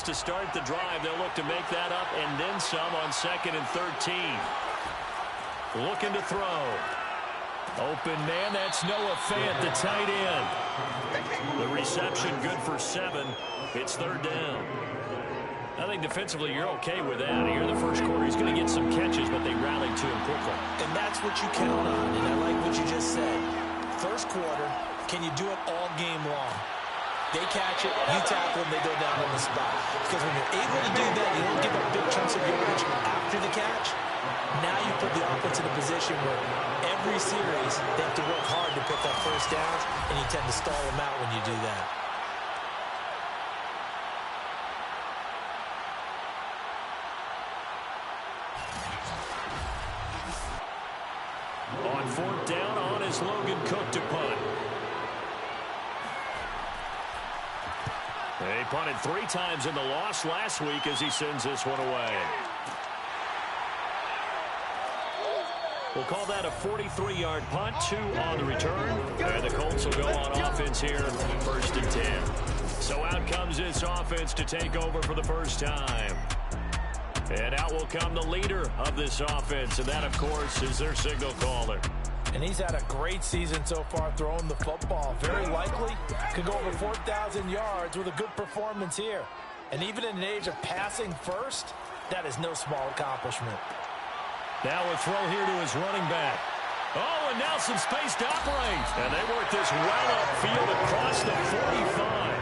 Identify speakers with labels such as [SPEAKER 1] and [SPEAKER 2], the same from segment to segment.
[SPEAKER 1] yards to start the drive. They'll look to make that up and then some on 2nd and 13. Looking to throw. Open man, that's Noah Fant, the tight end. The reception good for 7. It's 3rd down. I think defensively you're okay with that. Here in the first quarter, he's going to get some catches, but they rallied to him quickly.
[SPEAKER 2] And that's what you count on, and I like what you just said. First quarter, can you do it all game long? They catch it, you tackle them, they go down on the spot. Because when you're able to do that, you don't give up big chunks of yardage after the catch. Now you put the offense in a position where every series they have to work hard to pick up first downs, and you tend to stall them out when you do that.
[SPEAKER 1] On 4th down, on is Logan Cook to punt. They punted 3 times in the loss last week as he sends this one away. We'll call that a 43-yard punt, 2 on the return. And the Colts will go on offense here, 1st and 10. So out comes this offense to take over for the first time. And out will come the leader of this offense, and that, of course, is their signal caller.
[SPEAKER 2] And he's had a great season so far throwing the football. Very likely could go over 4,000 yards with a good performance here. And even in an age of passing first, that is no small accomplishment.
[SPEAKER 1] Now a throw here to his running back. Oh, and now some space to operate. And they work this well upfield across the 45.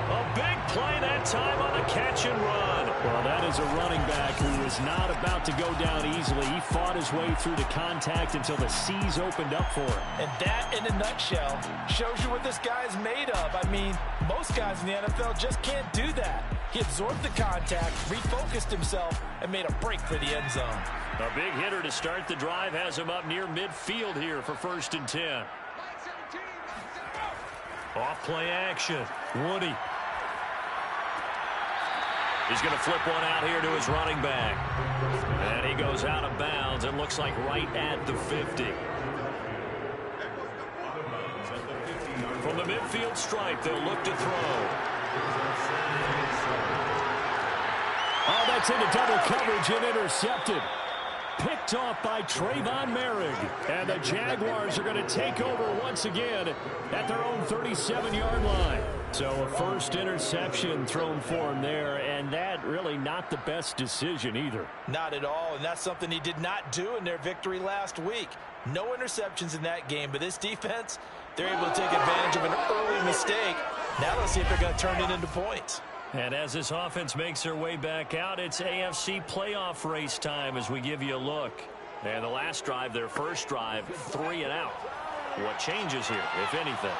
[SPEAKER 1] A big play that time on the catch and run. Well, that is a running back who is not about to go down easily. He fought his way through the contact until the seas opened up for him.
[SPEAKER 2] And that, in a nutshell, shows you what this guy is made of. I mean, most guys in the NFL just can't do that. He absorbed the contact, refocused himself, and made a break for the end zone.
[SPEAKER 1] A big hitter to start the drive has him up near midfield here for 1st and 10. Off play action. Woody. He's going to flip one out here to his running back. And he goes out of bounds. It looks like right at the 50. From the midfield stripe, they'll look to throw. Oh, that's into double coverage and intercepted. Picked off by Trayvon Merrick. And the Jaguars are going to take over once again at their own 37-yard line. So a first interception thrown for him there, and that really not the best decision either.
[SPEAKER 2] Not at all, and that's something he did not do in their victory last week. No interceptions in that game, but this defense, they're able to take advantage of an early mistake. Now let's see if they're going to turn it into points.
[SPEAKER 1] And as this offense makes their way back out, it's AFC playoff race time as we give you a look. And the last drive, their first drive, 3 and out. What changes here, if anything?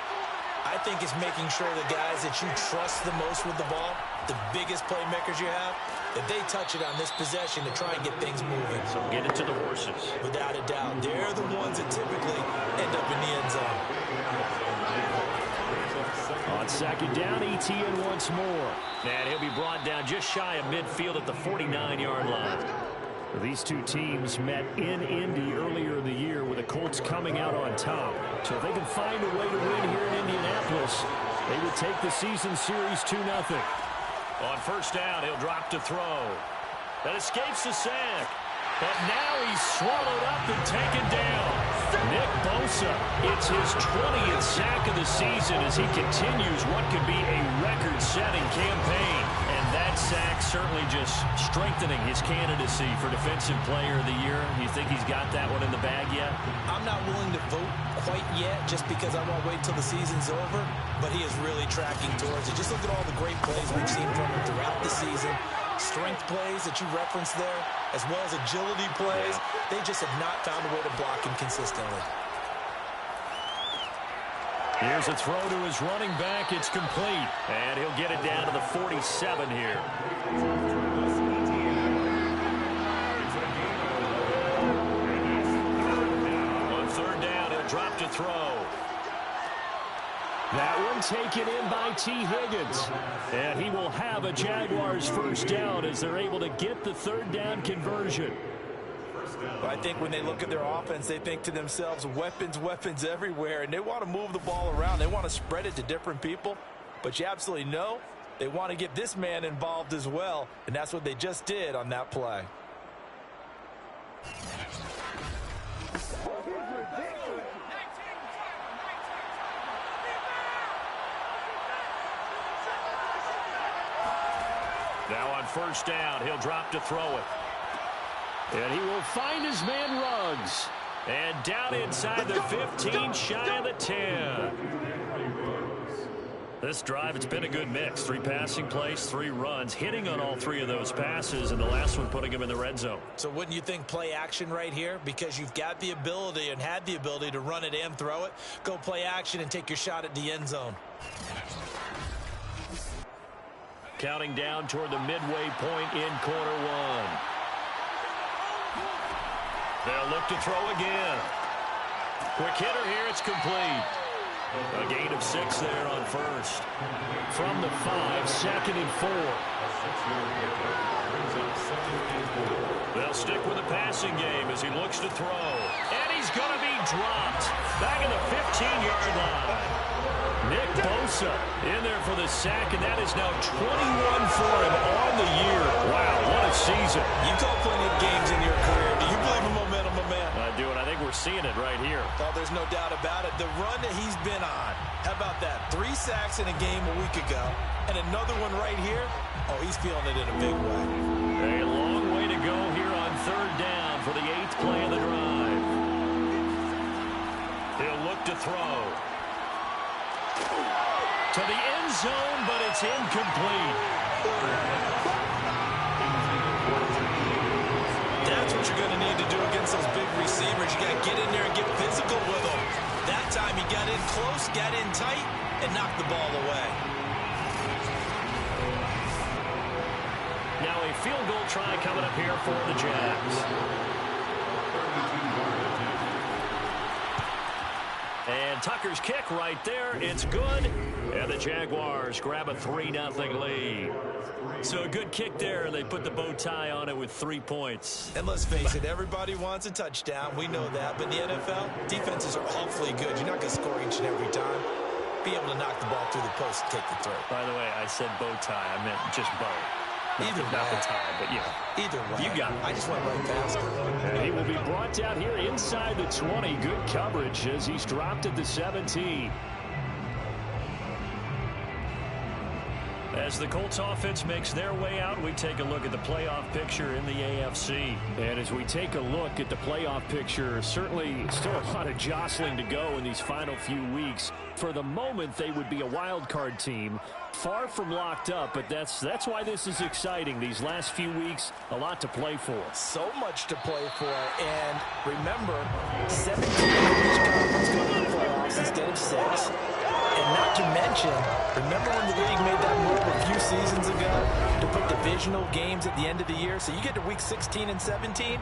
[SPEAKER 2] I think it's making sure the guys that you trust the most with the ball, the biggest playmakers you have, that they touch it on this possession to try and get things moving.
[SPEAKER 1] So get it to the horses.
[SPEAKER 2] Without a doubt. They're the ones that typically end up in the end zone.
[SPEAKER 1] On 2nd down, ETN once more. And he'll be brought down just shy of midfield at the 49-yard line. These two teams met in Indy earlier in the year with the Colts coming out on top. So if they can find a way to win here in Indianapolis, they would take the season series 2-0. On 1st down, he'll drop to throw. That escapes the sack. But now he's swallowed up and taken down. Nick Bosa, it's his 20th sack of the season as he continues what could be a record-setting campaign. And that sack certainly just strengthening his candidacy for Defensive Player of the Year. You think he's got that one in the bag yet?
[SPEAKER 2] I'm not willing to vote quite yet just because I won't wait till the season's over, but he is really tracking towards it. Just look at all the great plays we've seen from him throughout the season. Strength plays that you referenced there, as well as agility plays. They just have not found a way to block him consistently.
[SPEAKER 1] Here's a throw to his running back. It's complete. And he'll get it down to the 47 here. On 3rd down, he'll drop to throw. That one taken in by T. Higgins. And he will have a Jaguars first down as they're able to get the 3rd down conversion.
[SPEAKER 2] Well, I think when they look at their offense, they think to themselves, weapons, weapons everywhere. And they want to move the ball around. They want to spread it to different people. But you absolutely know They want to get this man involved as well, and that's what they just did on that play.
[SPEAKER 1] Now on first down, he'll drop to throw it. And he will find his man Ruggs. And down inside the 15, shy of the 10. This drive, it's been a good mix. 3 passing plays, 3 runs, hitting on all 3 of those passes, and the last one putting him in the red zone.
[SPEAKER 2] So wouldn't you think play action right here? Because you've got the ability and had the ability to run it and throw it. Go play action and take your shot at the end zone.
[SPEAKER 1] Counting down toward the midway point in quarter 1. They'll look to throw again. Quick hitter here, it's complete. A gain of 6 there on first. From the 5, second and 4. They'll stick with the passing game as he looks to throw. And he's going to be dropped. Back in the 15-yard line. Nick Bosa in there for the sack, and that is now 21 for him on the year. Wow, what a season.
[SPEAKER 2] You've called plenty of games in your career. Do you believe in momentum, my man?
[SPEAKER 1] I do, and I think we're seeing it right here.
[SPEAKER 2] Oh, there's no doubt about it. The run that he's been on. How about that? 3 sacks in a game a week ago, and another one right here. Oh, he's feeling it in a big way.
[SPEAKER 1] A long way to go here on third down for the 8th play of the drive. He'll look to throw. To the end zone, but it's incomplete.
[SPEAKER 2] That's what you're going to need to do against those big receivers. You got to get in there and get physical with them. That time he got in close, got in tight, and knocked the ball away.
[SPEAKER 1] Now a field goal try coming up here for the Jags. And Tucker's kick right there. It's good. And the Jaguars grab a 3-0 lead. So a good kick there. They put the bow tie on it with 3 points.
[SPEAKER 2] And let's face it, everybody wants a touchdown. We know that. But in the NFL, defenses are awfully good. You're not going to score each and every time. Be able to knock the ball through the post and take the throw.
[SPEAKER 1] By the way, I said bow tie. I meant just bow.
[SPEAKER 2] Either way.
[SPEAKER 1] Not the tie, but yeah.
[SPEAKER 2] Either way.
[SPEAKER 1] You got it.
[SPEAKER 2] I just went right past it.
[SPEAKER 1] And he will be brought down here inside the 20. Good coverage as he's dropped at the 17. As the Colts offense makes their way out, we take a look at the playoff picture in the AFC. And as we take a look at the playoff picture, certainly still a lot of jostling to go in these final few weeks. For the moment, they would be a wild card team, far from locked up, but that's why this is exciting. These last few weeks, a lot to play for.
[SPEAKER 2] So much to play for. And remember, 17 in each conference go to the playoffs instead of 6. And not to mention, remember when the league made that move a few seasons ago to put divisional games at the end of the year? So you get to week 16 and 17,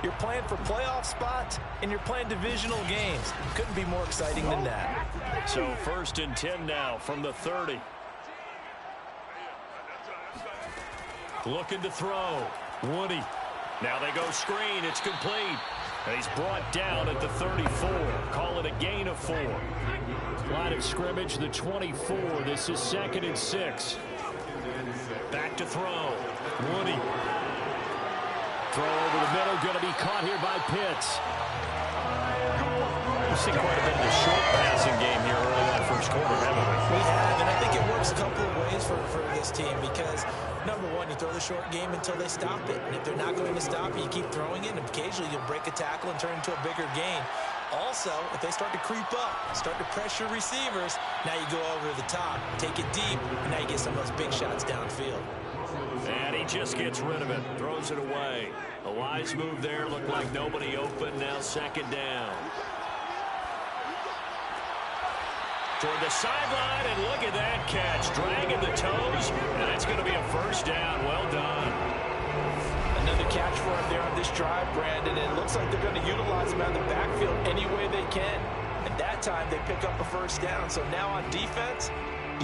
[SPEAKER 2] you're playing for playoff spots, and you're playing divisional games. Couldn't be more exciting than that.
[SPEAKER 1] So 1st and 10 now from the 30. Looking to throw. Woody. Now they go screen. It's complete. He's brought down at the 34. Call it a gain of 4. Line of scrimmage, the 24. This is 2nd and 6. Back to throw. Woody. Throw over the middle. Going to be caught here by Pitts. We've seen quite a bit of the short passing game here early in that first quarter, haven't we?
[SPEAKER 2] We have, and I think it works a couple of ways for this team because, number one, you throw the short game until they stop it. And if they're not going to stop it, you keep throwing it, and occasionally you'll break a tackle and turn it into a bigger gain. Also, if they start to creep up, start to pressure receivers, now you go over the top, take it deep, and now you get some of those big shots downfield.
[SPEAKER 1] And he just gets rid of it, throws it away. A wise move there, looked like nobody open, now 2nd down. Toward the sideline, and look at that catch, dragging the toes, and it's going to be a 1st down. Well done.
[SPEAKER 2] Another catch for him there on this drive, Brandon, and it looks like they're going to utilize him out of the backfield any way they can. And that time they pick up a 1st down. So now on defense,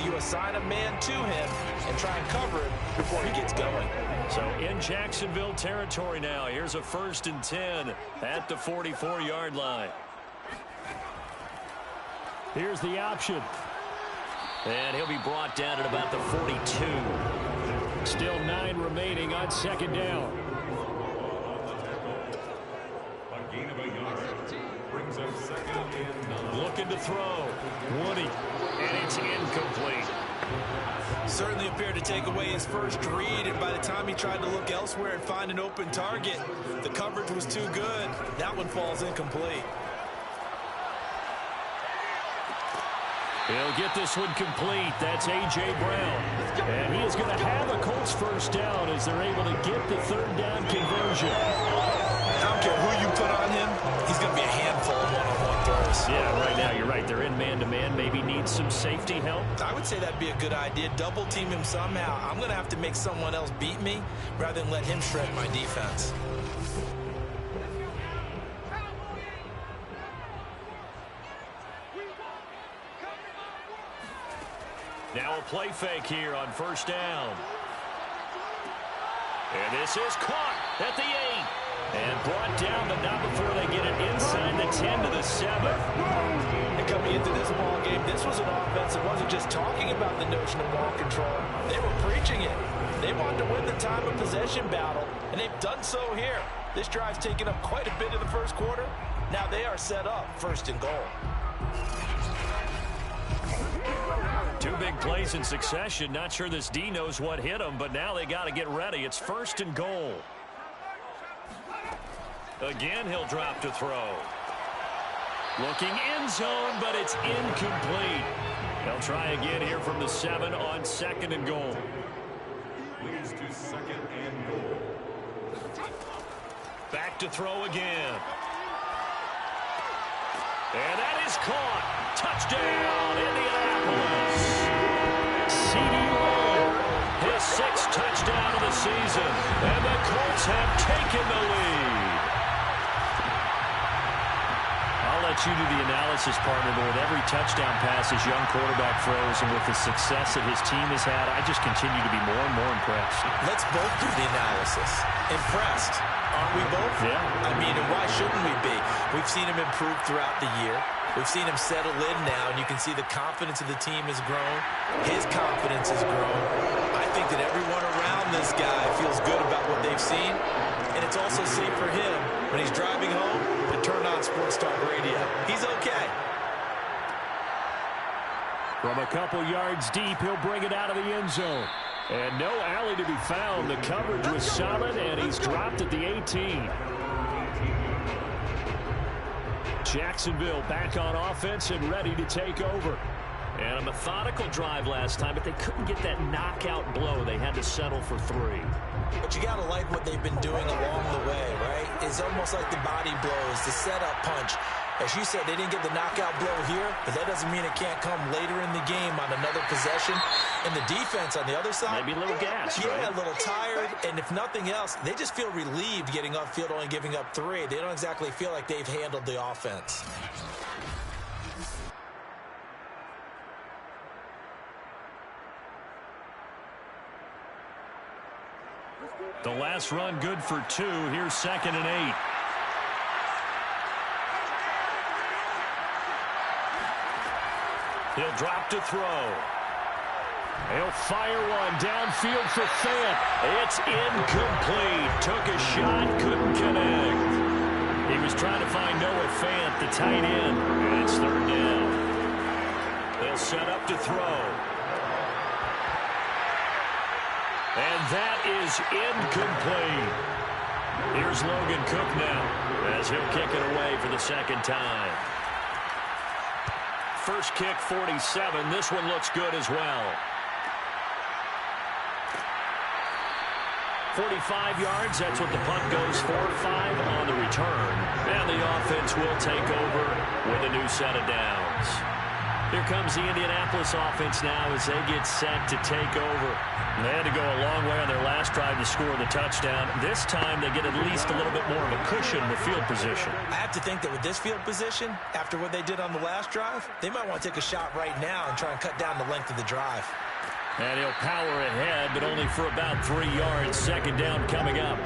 [SPEAKER 2] you assign a man to him and try and cover him before he gets going.
[SPEAKER 1] So in Jacksonville territory now, here's a 1st and 10 at the 44-yard line. Here's the option. And he'll be brought down at about the 42. Still 9 remaining on second down.
[SPEAKER 3] A gain of a yard. Brings up second and 9.
[SPEAKER 1] Looking to throw. Woody. And it's incomplete.
[SPEAKER 2] Certainly appeared to take away his first read, and by the time he tried to look elsewhere and find an open target, the coverage was too good. That one falls incomplete.
[SPEAKER 1] He'll get this one complete. That's A.J. Brown. And he is going to have a Colts first down as they're able to get the third down conversion.
[SPEAKER 2] I don't care who you put on him, he's going to be a handful of one-on-one throws.
[SPEAKER 1] Yeah, right now you're right. They're in man-to-man. Maybe needs some safety help.
[SPEAKER 2] I would say that'd be a good idea. Double team him somehow. I'm going to have to make someone else beat me rather than let him shred my defense.
[SPEAKER 1] Now a play fake here on first down. And this is caught at the 8. And brought down, but not before they get it inside the 10 to the 7.
[SPEAKER 2] And coming into this ball game, this was an offense that wasn't just talking about the notion of ball control. They were preaching it. They wanted to win the time of possession battle, and they've done so here. This drive's taken up quite a bit in the first quarter. Now they are set up first and goal.
[SPEAKER 1] 2 big plays in succession. Not sure this D knows what hit him, but now they got to get ready. It's first and goal. Again, he'll drop to throw. Looking end zone, but it's incomplete. They'll try again here from the 7 on second and goal.
[SPEAKER 3] Leads to second and goal.
[SPEAKER 1] Back to throw again. And that is caught. Touchdown, Indianapolis. C.D. Lamb, his 6th touchdown of the season. And the Colts have taken the lead. I'll let you do the analysis, partner, but with every touchdown pass his young quarterback throws and with the success that his team has had, I just continue to be more and more impressed.
[SPEAKER 2] Let's both do the analysis. Impressed. Aren't we both?
[SPEAKER 1] Yeah.
[SPEAKER 2] I mean, and why shouldn't we be? We've seen him improve throughout the year. We've seen him settle in now, and you can see the confidence of the team has grown. His confidence has grown. I think that everyone around this guy feels good about what they've seen, and it's also safe for him when he's driving home to turn on Sports Talk Radio. He's okay.
[SPEAKER 1] From a couple yards deep, he'll bring it out of the end zone. And no alley to be found. The coverage was solid, and he's dropped at the 18. Jacksonville back on offense and ready to take over. And a methodical drive last time, but they couldn't get that knockout blow. They had to settle for 3.
[SPEAKER 2] But you got to like what they've been doing along the way, right? It's almost like the body blows, the setup punch. As you said, they didn't get the knockout blow here, but that doesn't mean it can't come later in the game on another possession. And the defense on the other side,
[SPEAKER 1] maybe a little gas,
[SPEAKER 2] yeah,
[SPEAKER 1] right?
[SPEAKER 2] A little tired. And if nothing else, they just feel relieved getting upfield, only giving up 3. They don't exactly feel like they've handled the offense.
[SPEAKER 1] The last run good for 2. Here's second and 8. He'll drop to throw. He'll fire one downfield for Fant. It's incomplete. Took a shot, couldn't connect. He was trying to find Noah Fant, the tight end. And it's third down. They'll set up to throw. And that is incomplete. Here's Logan Cook now as he'll kick it away for the second time. First kick, 47. This one looks good as well. 45 yards, that's what the punt goes for. 5 on the return. And the offense will take over with a new set of downs. Here comes the Indianapolis offense now as they get set to take over. They had to go a long way on their last drive to score the touchdown. This time they get at least a little bit more of a cushion with field position.
[SPEAKER 2] I have to think that with this field position, after what they did on the last drive, they might want to take a shot right now and try and cut down the length of the drive.
[SPEAKER 1] And he'll power ahead, but only for about 3 yards. Second down coming up.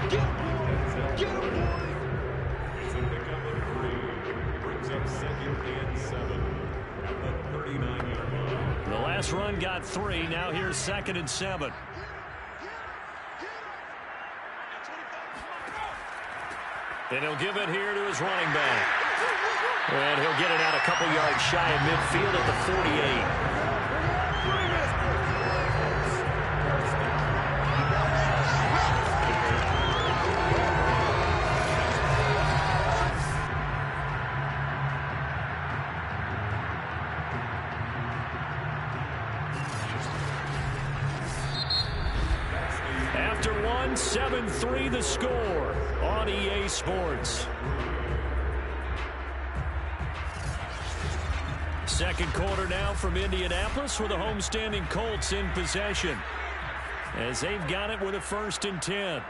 [SPEAKER 3] It's a pickup of 3. Brings up second and 7. at the 39-yard line.
[SPEAKER 1] The last run got 3. Now here's 2nd and 7. And he'll give it here to his running back. And he'll get it out a couple yards shy of midfield at the 48. After 7-3 the score on EA Sports. Second quarter now from Indianapolis with the homestanding Colts in possession as they've got it with a 1st and 10.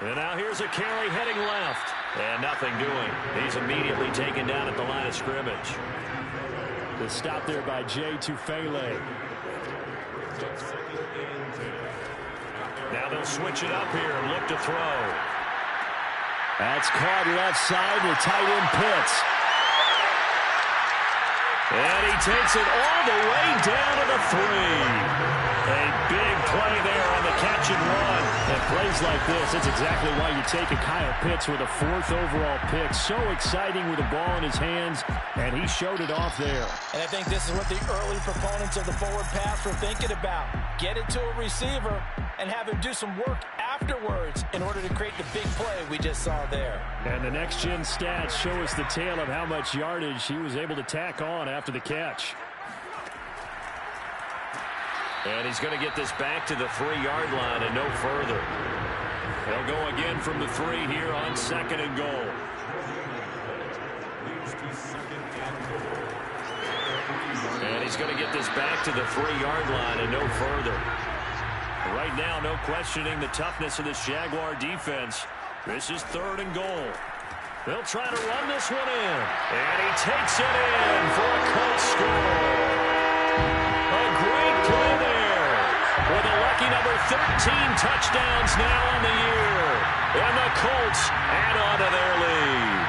[SPEAKER 1] And now here's a carry heading left. And nothing doing. He's immediately taken down at the line of scrimmage. The stop there by Jay Tufele. Now they'll switch it up here and look to throw. That's caught left side with tight end Pitts. And he takes it all the way down to the 3. A big play there on the catch and run. And plays like this, that's exactly why you take a Kyle Pitts with a 4th overall pick. So exciting with the ball in his hands, and he showed it off there.
[SPEAKER 2] And I think this is what the early proponents of the forward pass were thinking about. Get it to a receiver and have him do some work afterwards in order to create the big play we just saw there.
[SPEAKER 1] And the next-gen stats show us the tale of how much yardage he was able to tack on after the catch. And he's going to get this back to the 3-yard line and no further. They'll go again from the 3 here on 2nd and goal. And he's going to get this back to the 3-yard line and no further. Right now, no questioning the toughness of this Jaguar defense. This is 3rd and goal. They'll try to run this one in. And he takes it in for a Colts score. A great play there. With a lucky number 13 touchdowns now on the year. And the Colts add on to their lead.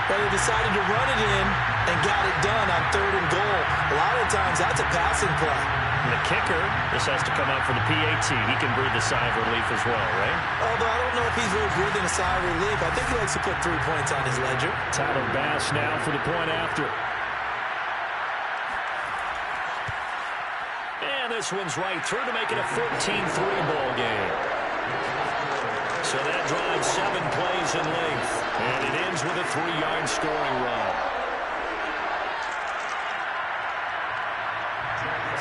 [SPEAKER 2] Well, they decided to run it in and got it done on 3rd and goal. A lot of times that's a passing play.
[SPEAKER 1] And the kicker, this has to come out for the PAT. He can breathe a sigh of relief as well, right?
[SPEAKER 2] Although I don't know if he's really breathing a sigh of relief. I think he likes to put 3 points on his ledger.
[SPEAKER 1] Tyler Bass now for the point after. And this one's right through to make it a 14-3 ball game. So that drives 7 plays in length. And it ends with a 3-yard scoring run.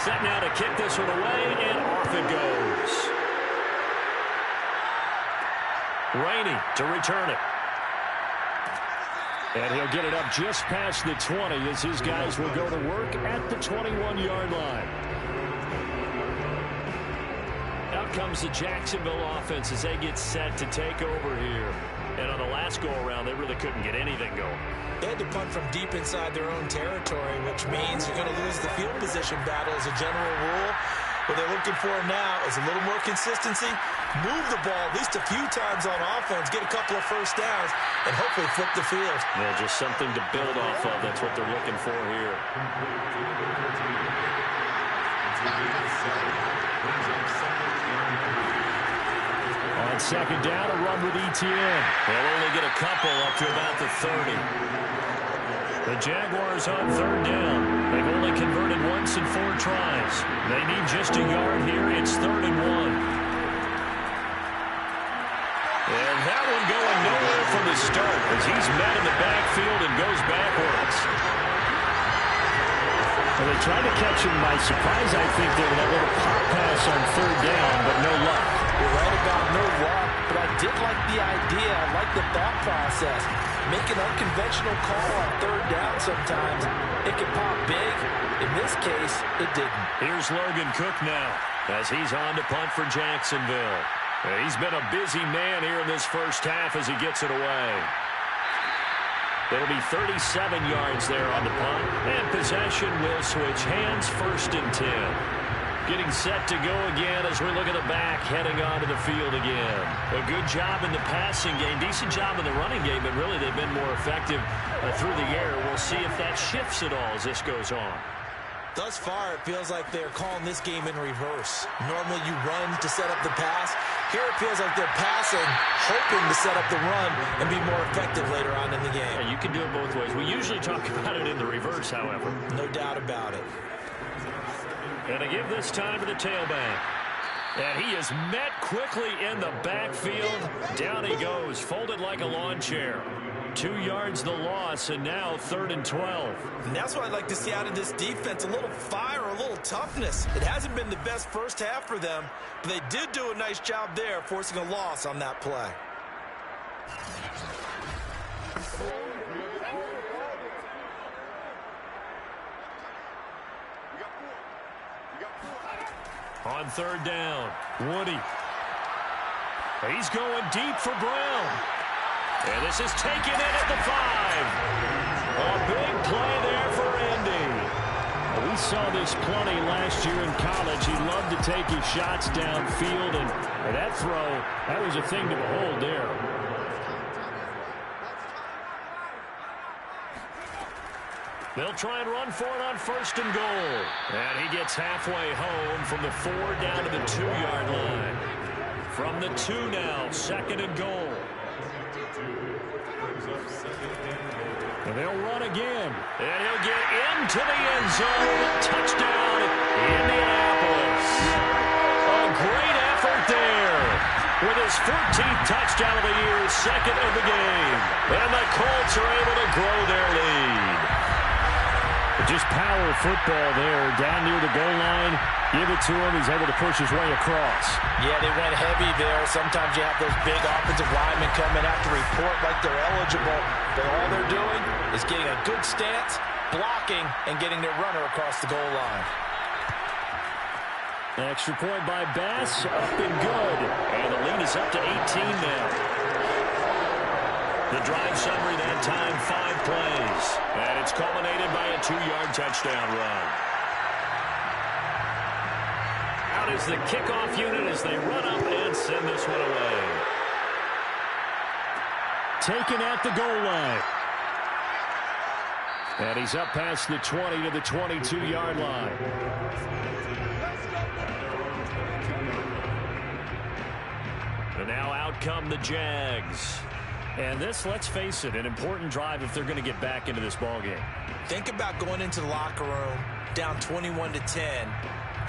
[SPEAKER 1] Set now to kick this one away, and off it goes. Rainey to return it. And he'll get it up just past the 20 as his guys will go to work at the 21-yard line. Out comes the Jacksonville offense as they get set to take over here. And on the last go-around, they really couldn't get anything going.
[SPEAKER 2] They had to punt from deep inside their own territory, which means you're going to lose the field position battle as a general rule. What they're looking for now is a little more consistency, move the ball at least a few times on offense, get a couple of first downs, and hopefully flip the field.
[SPEAKER 1] Yeah, just something to build off of. That's what they're looking for here. On 2nd down, a run with Etienne. They'll only get a couple up to about the 30. The Jaguars on 3rd down. They've only converted once in 4 tries. They need just a yard here. It's 3rd and 1. And that one going nowhere from the start as he's met in the backfield and goes backwards. Well, they tried to catch him by surprise, I think, there with that little pop pass on 3rd down, but no luck.
[SPEAKER 2] You're right about no luck, but I did like the idea. I like the thought process. Make an unconventional call on 3rd down sometimes. It can pop big. In this case, it didn't.
[SPEAKER 1] Here's Logan Cook now as he's on to punt for Jacksonville. He's been a busy man here in this first half as he gets it away. It'll be 37 yards there on the punt. And possession will switch hands, 1st and 10. Getting set to go again as we look at the back, heading onto the field again. A good job in the passing game, decent job in the running game, but really they've been more effective through the air. We'll see if that shifts at all as this goes on.
[SPEAKER 2] Thus far, it feels like they're calling this game in reverse. Normally you run to set up the pass. Here it feels like they're passing, hoping to set up the run and be more effective later on in the game.
[SPEAKER 1] Yeah, you can do it both ways. We usually talk about it in the reverse, however.
[SPEAKER 2] No doubt about it.
[SPEAKER 1] And to give this time to the tailback. And he is met quickly in the backfield. Down he goes, folded like a lawn chair. 2 yards the loss, and now 3rd and 12.
[SPEAKER 2] And that's what I'd like to see out of this defense, a little fire, a little toughness. It hasn't been the best first half for them, but they did do a nice job there, forcing a loss on that play.
[SPEAKER 1] On 3rd down, Woody. He's going deep for Brown. And this is taken in at the 5. A big play there for Andy. We saw this plenty last year in college. He loved to take his shots downfield, and that throw, that was a thing to behold there. They'll try and run for it on 1st and goal. And he gets halfway home from the 4 down to the 2-yard line. From the 2 now, 2nd and goal. And they'll run again. And he'll get into the end zone. Touchdown, Indianapolis. A great effort there. With his 14th touchdown of the year, 2nd of the game. And the Colts are able to grow their lead. Just power football there, down near the goal line. Give it to him. He's able to push his way across.
[SPEAKER 2] Yeah, they went heavy there. Sometimes you have those big offensive linemen come in have to report like they're eligible. But all they're doing is getting a good stance, blocking, and getting their runner across the goal line.
[SPEAKER 1] Extra point by Bass, up and good. And the lead is up to 18 now. The drive summary that time, 5 plays. And it's culminated by a 2-yard touchdown run. Out is the kickoff unit as they run up and send this one away. Taken at the goal line. And he's up past the 20 to the 22-yard line. And now out come the Jags. And this, let's face it, an important drive if they're going to get back into this ballgame.
[SPEAKER 2] Think about going into the locker room down 21-10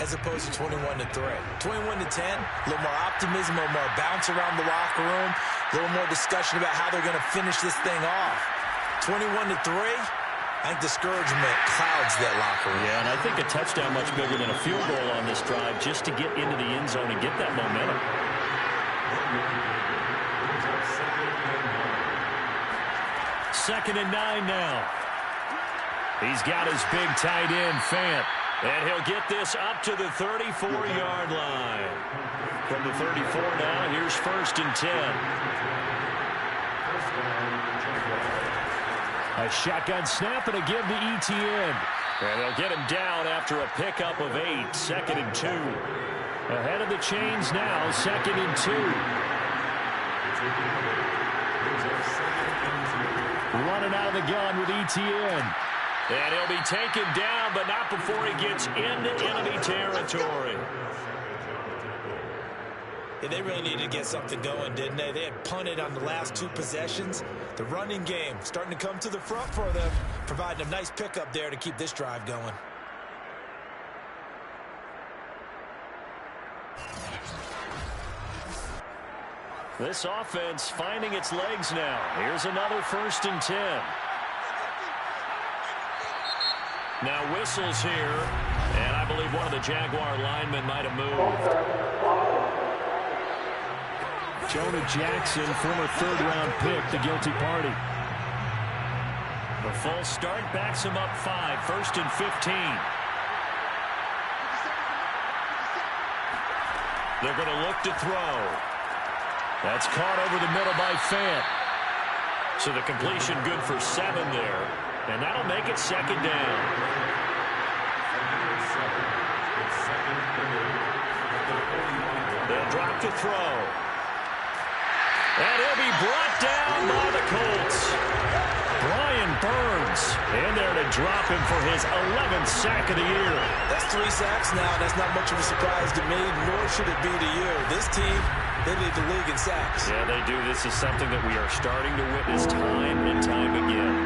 [SPEAKER 2] as opposed to 21-3. 21-10, a little more optimism, a little more bounce around the locker room, a little more discussion about how they're going to finish this thing off. 21-3, I think discouragement clouds that locker room.
[SPEAKER 1] Yeah, and I think a touchdown much bigger than a field goal on this drive just to get into the end zone and get that momentum. 2nd and 9 now. He's got his big tight end, Fant. And he'll get this up to the 34-yard line. From the 34 now, here's 1st and 10. A shotgun snap and a give to Etienne. And they'll get him down after a pickup of 8. 2nd and 2. Ahead of the chains now, 2nd and 2. Running out of the gun with Etienne. And he'll be taken down, but not before he gets into enemy territory.
[SPEAKER 2] Yeah, they really needed to get something going, didn't they? They had punted on the last 2 possessions. The running game starting to come to the front for them, providing a nice pickup there to keep this drive going.
[SPEAKER 1] This offense finding its legs now. Here's another 1st and 10. Now whistles here, and I believe one of the Jaguar linemen might have moved. Jonah Jackson, former 3rd-round pick, the guilty party. The full start backs him up 5, 1st and 15. They're going to look to throw. That's caught over the middle by Fant. So the completion good for 7 there. And that'll make it 2nd down. They'll drop to throw. And he'll be brought down by the Colts. Brian Burns in there to drop him for his 11th sack of the year.
[SPEAKER 2] That's 3 sacks now. That's not much of a surprise to me, nor should it be to you. This team, they lead the league in sacks.
[SPEAKER 1] Yeah, they do. This is something that we are starting to witness time and time again.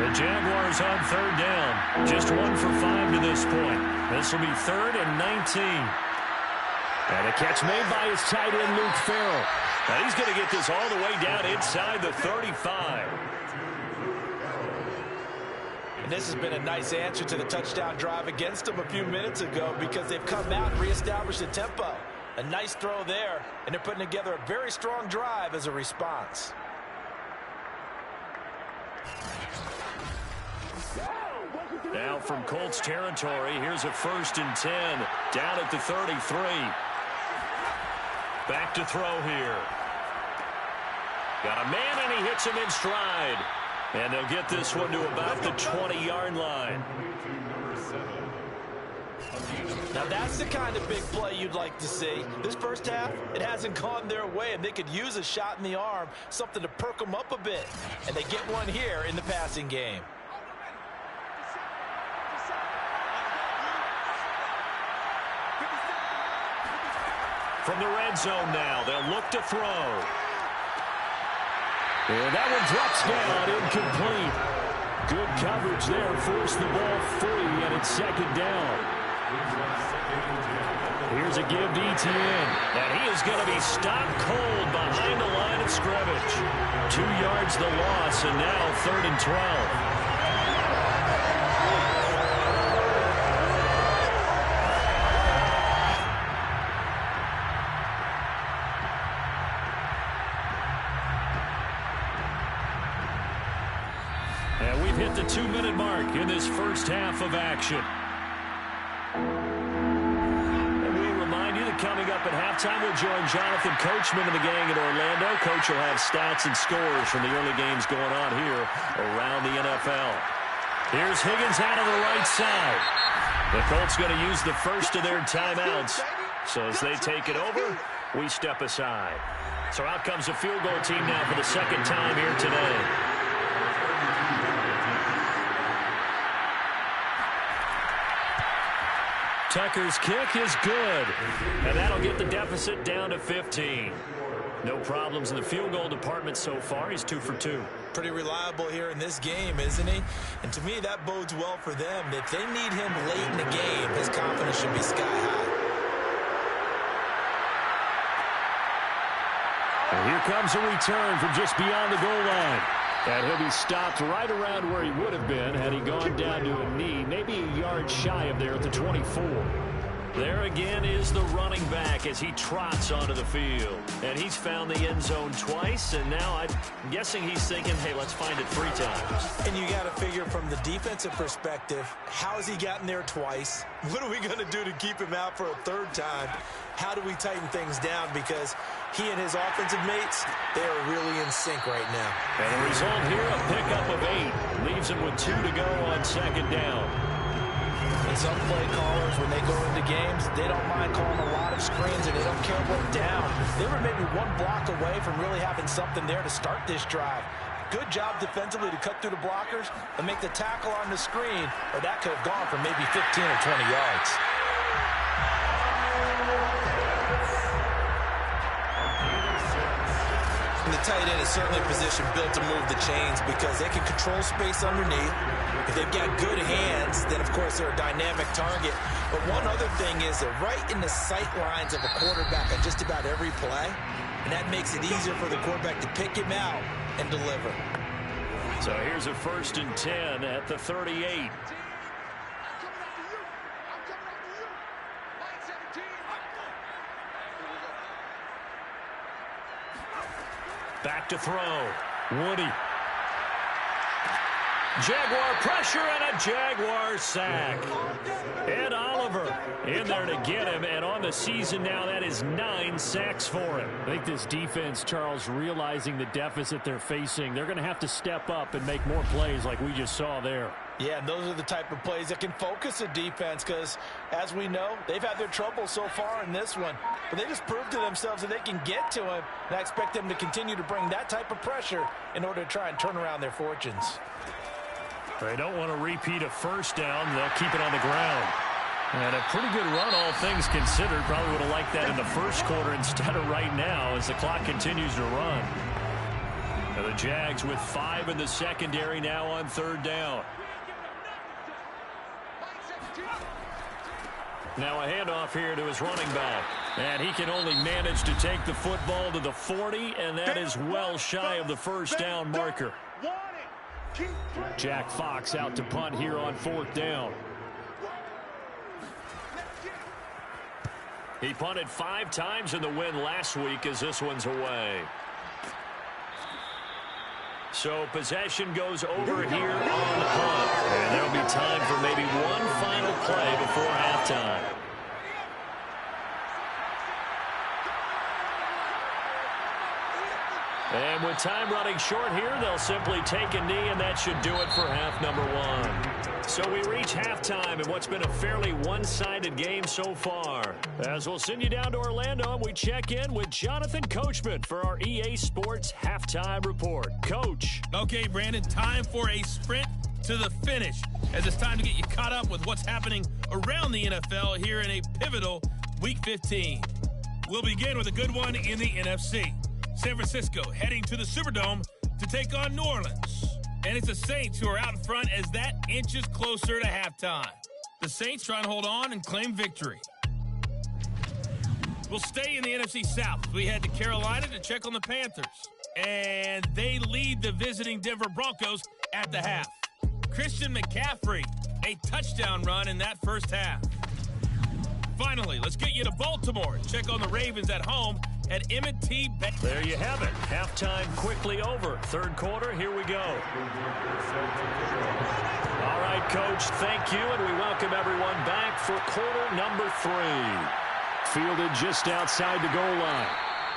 [SPEAKER 1] The Jaguars on 3rd down. Just 1 for 5 to this point. This will be 3rd and 19. And a catch made by his tight end, Luke Farrell. Now he's going to get this all the way down inside the 35.
[SPEAKER 2] And this has been a nice answer to the touchdown drive against them a few minutes ago because they've come out and reestablished the tempo. A nice throw there, and they're putting together a very strong drive as a response.
[SPEAKER 1] Now from Colts territory, here's a 1st and 10 down at the 33. Back to throw here. Got a man, and he hits him in stride. And they'll get this one to about the 20-yard line.
[SPEAKER 2] Now that's the kind of big play you'd like to see. This first half, it hasn't gone their way, and they could use a shot in the arm, something to perk them up a bit. And they get one here in the passing game.
[SPEAKER 1] From the red zone now, they'll look to throw. And that one drops down, incomplete. Good coverage there, forced the ball free, and it's 2nd down. Here's a give to Etienne, and he is going to be stopped cold behind the line of scrimmage. 2 yards the loss, and now 3rd and 12. And we've hit the 2-minute mark in this first half of action. And we remind you that coming up at halftime, we'll join Jonathan Coachman and the gang in Orlando. Coach will have stats and scores from the early games going on here around the NFL. Here's Higgins out of the right side. The Colts going to use the first of their timeouts. So as they take it over, we step aside. So out comes the field goal team now for the 2nd time here today. Tucker's kick is good, and that'll get the deficit down to 15. No problems in the field goal department so far. He's 2 for 2.
[SPEAKER 2] Pretty reliable here in this game, isn't he? And to me, that bodes well for them. If they need him late in the game, his confidence should be sky high.
[SPEAKER 1] And here comes a return from just beyond the goal line. And he'll be stopped right around where he would have been had he gone down to a knee, maybe a yard shy of there at the 24. There again is the running back as he trots onto the field. And he's found the end zone twice, and now I'm guessing he's thinking, hey, let's find it 3 times.
[SPEAKER 2] And you got to figure from the defensive perspective, how has he gotten there twice? What are we going to do to keep him out for a 3rd time? How do we tighten things down? Because he and his offensive mates, they are really in sync right now.
[SPEAKER 1] And the result here, a pickup of 8. Leaves him with 2 to go on 2nd down.
[SPEAKER 2] And some play callers, when they go into games, they don't mind calling a lot of screens, and they don't care what down. They were maybe 1 block away from really having something there to start this drive. Good job defensively to cut through the blockers and make the tackle on the screen, or that could have gone for maybe 15 or 20 yards. And the tight end is certainly a position built to move the chains because they can control space underneath. If they've got good hands, then, of course, they're a dynamic target. But one other thing is they're right in the sight lines of a quarterback on just about every play, and that makes it easier for the quarterback to pick him out and deliver.
[SPEAKER 1] So here's a 1st and 10 at the 38. Back to throw. Woody. Jaguar pressure and a Jaguar sack. Ed Oliver in there to get him, and on the season now, that is 9 sacks for him.
[SPEAKER 4] I think this defense, Charles, realizing the deficit they're facing, they're going to have to step up and make more plays like we just saw there.
[SPEAKER 2] Yeah, and those are the type of plays that can focus a defense because, as we know, they've had their trouble so far in this one. But they just proved to themselves that they can get to him, and I expect them to continue to bring that type of pressure in order to try and turn around their fortunes.
[SPEAKER 1] They don't want to repeat a first down. They'll keep it on the ground. And a pretty good run, all things considered. Probably would have liked that in the first quarter instead of right now as the clock continues to run. And the Jags with 5 in the secondary now on 3rd down. Now a handoff here to his running back. And he can only manage to take the football to the 40, and that is well shy of the first down marker. Jack Fox out to punt here on 4th down. He punted 5 times in the win last week as this one's away. So possession goes over here on the punt. And there'll be time for maybe one final play before halftime. And with time running short here, they'll simply take a knee, and that should do it for half number 1. So we reach halftime in what's been a fairly one-sided game so far. As we'll send you down to Orlando, and we check in with Jonathan Coachman for our EA Sports Halftime Report. Coach.
[SPEAKER 5] Okay, Brandon, time for a sprint to the finish, as it's time to get you caught up with what's happening around the NFL here in a pivotal Week 15. We'll begin with a good one in the NFC. San Francisco heading to the Superdome to take on New Orleans. And it's the Saints who are out in front as that inches closer to halftime. The Saints trying to hold on and claim victory. We'll stay in the NFC South. We head to Carolina to check on the Panthers. And they lead the visiting Denver Broncos at the half. Christian McCaffrey, a touchdown run in that first half. Finally, let's get you to Baltimore. Check on the Ravens at home at M&T Bank.
[SPEAKER 1] There you have it. Halftime quickly over. 3rd quarter, here we go. All right, Coach, thank you, and we welcome everyone back for quarter number 3. Fielded just outside the goal line.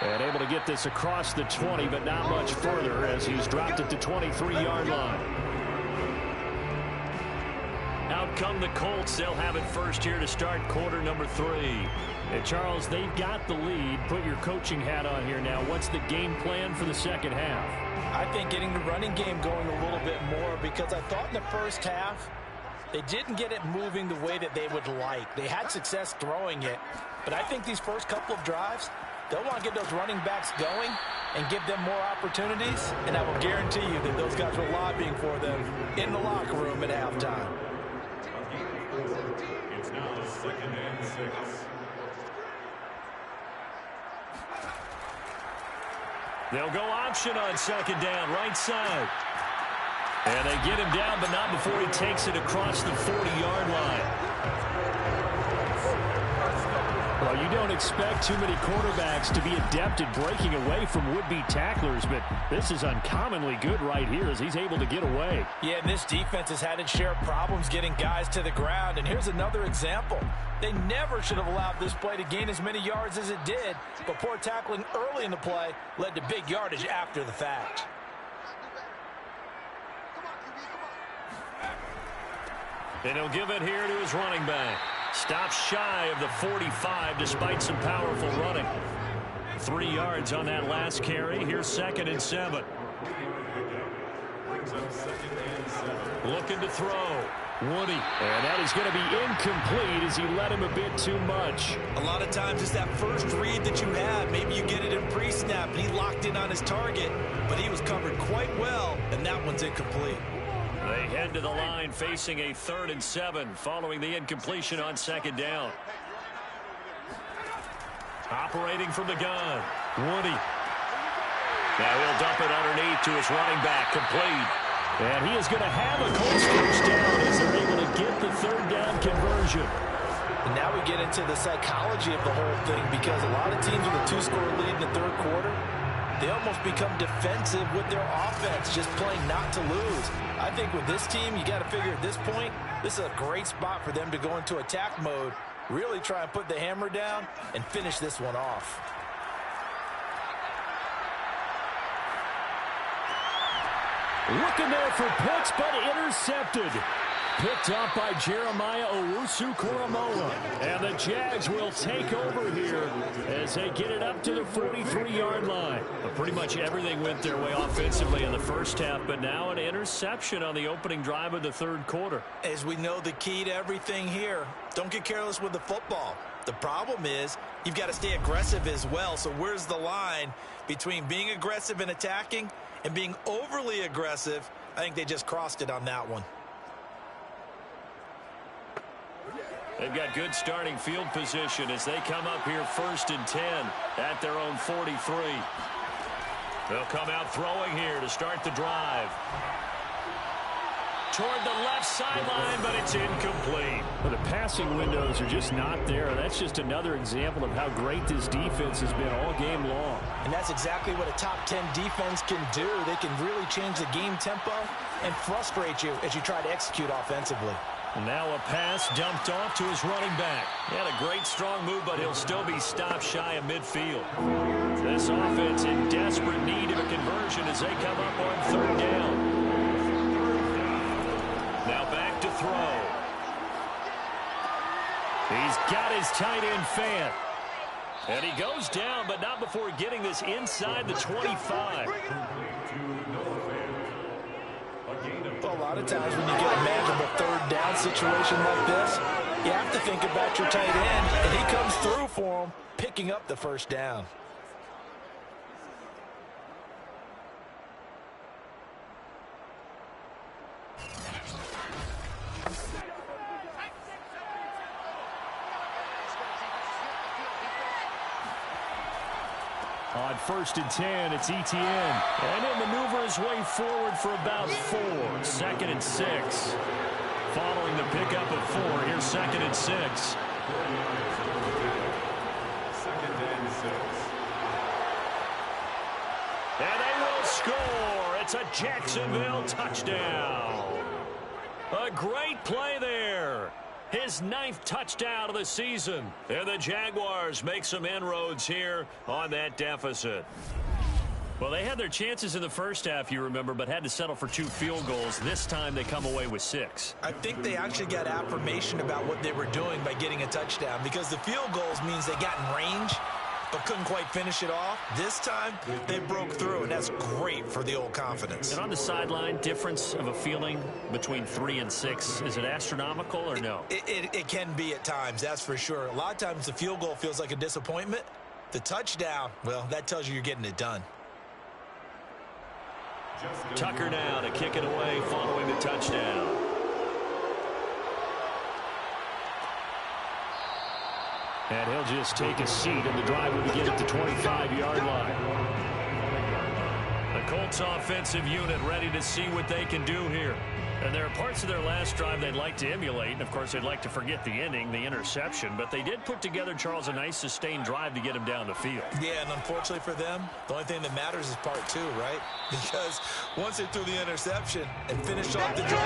[SPEAKER 1] And able to get this across the 20, but not much further as he's dropped it to 23-yard line. Out come the Colts. They'll have it first here to start quarter number 3.
[SPEAKER 4] Hey, Charles, they've got the lead. Put your coaching hat on here now. What's the game plan for the second half?
[SPEAKER 2] I think getting the running game going a little bit more, because I thought in the first half they didn't get it moving the way that they would like. They had success throwing it, but I think these first couple of drives, they'll want to get those running backs going and give them more opportunities, and I will guarantee you that those guys were lobbying for them in the locker room at halftime.
[SPEAKER 3] It's now 2nd and 6.
[SPEAKER 1] They'll go option on 2nd down, right side. And they get him down, but not before he takes it across the 40-yard line.
[SPEAKER 4] Well, you don't expect too many quarterbacks to be adept at breaking away from would-be tacklers, but this is uncommonly good right here as he's able to get away.
[SPEAKER 2] Yeah, and this defense has had its share of problems getting guys to the ground, and here's another example. They never should have allowed this play to gain as many yards as it did, but poor tackling early in the play led to big yardage after the fact.
[SPEAKER 1] And he'll give it here to his running back. Stops shy of the 45 despite some powerful running. 3 yards on that last carry. Here's 2nd and 7. Looking to throw. Woody. And that is going to be incomplete as he led him a bit too much.
[SPEAKER 2] A lot of times it's that first read that you have. Maybe you get it in pre-snap and he locked in on his target, but he was covered quite well, and that one's incomplete.
[SPEAKER 1] They head to the line facing a 3rd and 7 following the incompletion on 2nd down. Operating from the gun. Woody. Now he'll dump it underneath to his running back. Complete.
[SPEAKER 4] And he is going to have a Colts first down as they're able to get the 3rd down conversion.
[SPEAKER 2] And now we get into the psychology of the whole thing, because a lot of teams with a 2-score lead in the 3rd quarter, they almost become defensive with their offense, just playing not to lose. I think with this team, you got to figure at this point, this is a great spot for them to go into attack mode, really try and put the hammer down and finish this one off.
[SPEAKER 4] Looking there for Pitts, but intercepted. Picked up by Jeremiah Owusu-Koramoah. And the Jags will take over here as they get it up to the 43-yard line.
[SPEAKER 1] But pretty much everything went their way offensively in the first half, but now an interception on the opening drive of the third quarter.
[SPEAKER 2] As we know, the key to everything here, don't get careless with the football. The problem is you've got to stay aggressive as well. So where's the line between being aggressive and attacking and being overly aggressive? I think they just crossed it on that one.
[SPEAKER 1] They've got good starting field position as they come up here 1st and 10 at their own 43. They'll come out throwing here to start the drive. Toward the left sideline, but it's incomplete.
[SPEAKER 4] Well, the passing windows are just not there. That's just another example of how great this defense has been all game long.
[SPEAKER 2] And that's exactly what a top 10 defense can do. They can really change the game tempo and frustrate you as you try to execute offensively.
[SPEAKER 1] Now a pass dumped off to his running back. He had a great strong move, but he'll still be stopped shy of midfield. This offense in desperate need of a conversion as they come up on 3rd down. Now back to throw. He's got his tight end Fant. And he goes down, but not before getting this inside the 25.
[SPEAKER 2] Well, a lot of times when you get a manageable 3rd down situation like this, you have to think about your tight end, and he comes through for him, picking up the 1st down.
[SPEAKER 4] On 1st and 10, it's Etienne.
[SPEAKER 1] And he'll maneuver his way forward for about 4. 2nd and 6. Following the pickup of 4, here's 2nd and 6.
[SPEAKER 3] 2nd and 6.
[SPEAKER 1] And they will score. It's a Jacksonville touchdown. A great play there. His 9th touchdown of the season. And the Jaguars make some inroads here on that deficit. Well, they had their chances in the first half, you remember, but had to settle for 2 field goals. This time they come away with 6.
[SPEAKER 2] I think they actually got affirmation about what they were doing by getting a touchdown, because the field goals means they got in range but couldn't quite finish it off. This time, they broke through, and that's great for the old confidence.
[SPEAKER 1] And on the sideline, difference of a feeling between 3 and 6, is it astronomical or no?
[SPEAKER 2] It can be at times, that's for sure. A lot of times the field goal feels like a disappointment. The touchdown, well, that tells you you're getting it done.
[SPEAKER 1] Tucker now to kick it away following the touchdown.
[SPEAKER 4] And he'll just take a seat, and the drive will begin at the 25-yard line.
[SPEAKER 1] The Colts offensive unit ready to see what they can do here. And there are parts of their last drive they'd like to emulate. And, of course, they'd like to forget the ending, the interception. But they did put together, Charles, a nice sustained drive to get him down the field.
[SPEAKER 2] Yeah, and unfortunately for them, the only thing that matters is part 2, right? Because once they threw the interception and finished off the drive,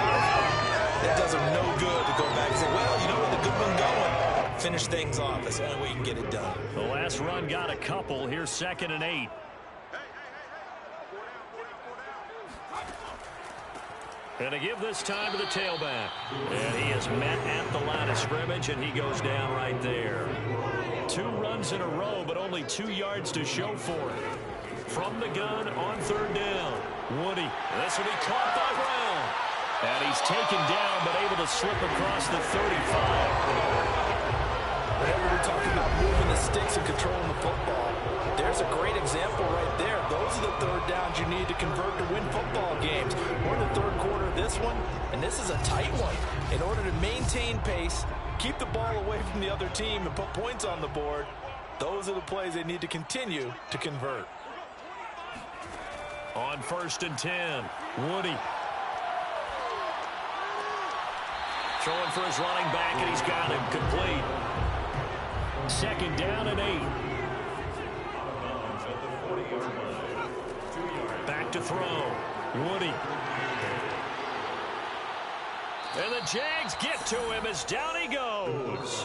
[SPEAKER 2] that does them no good to go back and say, well, you know what, the good one going. Finish things off. That's the only way you can get it done.
[SPEAKER 1] The last run got a couple. Here's 2nd and 8. And to give this time to the tailback. And he is met at the line of scrimmage, and he goes down right there. 2 runs in a row, but only 2 yards to show for it. From the gun on 3rd down. Woody. This will be caught by Brown. And he's taken down, but able to slip across the 35.
[SPEAKER 2] Whenever we're talking about moving the sticks and controlling the football, there's a great example right there. Those are the 3rd downs you need to convert to win football games. We're in the 3rd quarter of this one, and this is a tight one. In order to maintain pace, keep the ball away from the other team, and put points on the board, those are the plays they need to continue to convert.
[SPEAKER 1] On 1st and 10, Woody. Throwing for his running back, and he's got him complete.
[SPEAKER 4] 2nd down and 8.
[SPEAKER 1] to throw. Woody. And the Jags get to him as down he goes.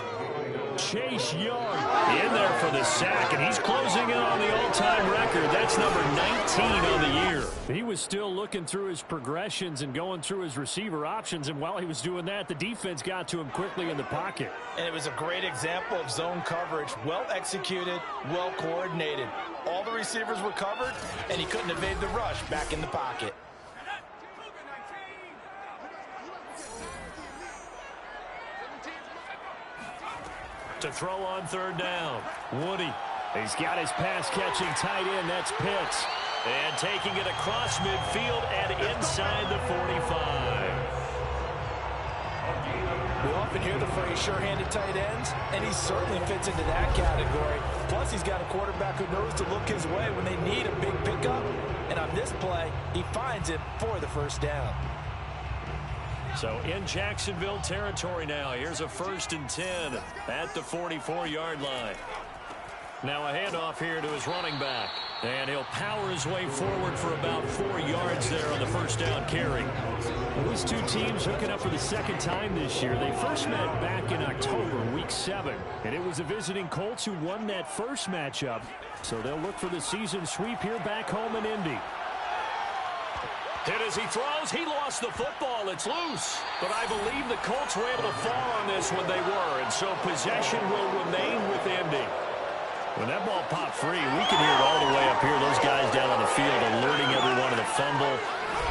[SPEAKER 1] Chase Young in there for the sack, and he's closing in on the all-time record. That's number 19 on the year.
[SPEAKER 4] He was still looking through his progressions and going through his receiver options, and while he was doing that, the defense got to him quickly in the pocket.
[SPEAKER 2] And it was a great example of zone coverage. Well executed, well coordinated. All the receivers were covered, and he couldn't evade the rush back in the pocket.
[SPEAKER 1] To throw on third down. Woody. He's got his pass-catching tight end. That's Pitts. And taking it across midfield and inside the 45.
[SPEAKER 2] We often hear the phrase sure-handed tight ends, and he certainly fits into that category. Plus, he's got a quarterback who knows to look his way when they need a big pickup. And on this play, he finds it for the first down.
[SPEAKER 1] So in Jacksonville territory now. Here's a 1st and 10 at the 44-yard line. Now a handoff here to his running back. And he'll power his way forward for about 4 yards there on the first down carry.
[SPEAKER 4] These two teams hooking up for the second time this year. They first met back in October, week 7. And it was the visiting Colts who won that first matchup. So they'll look for the season sweep here back home in Indy.
[SPEAKER 1] Hit as he throws. He lost the football. It's loose. But I believe the Colts were able to fall on this when they were. And so possession will remain with Indy. When that ball popped free, we can hear it all the way up here. Those guys down on the field alerting everyone of the fumble.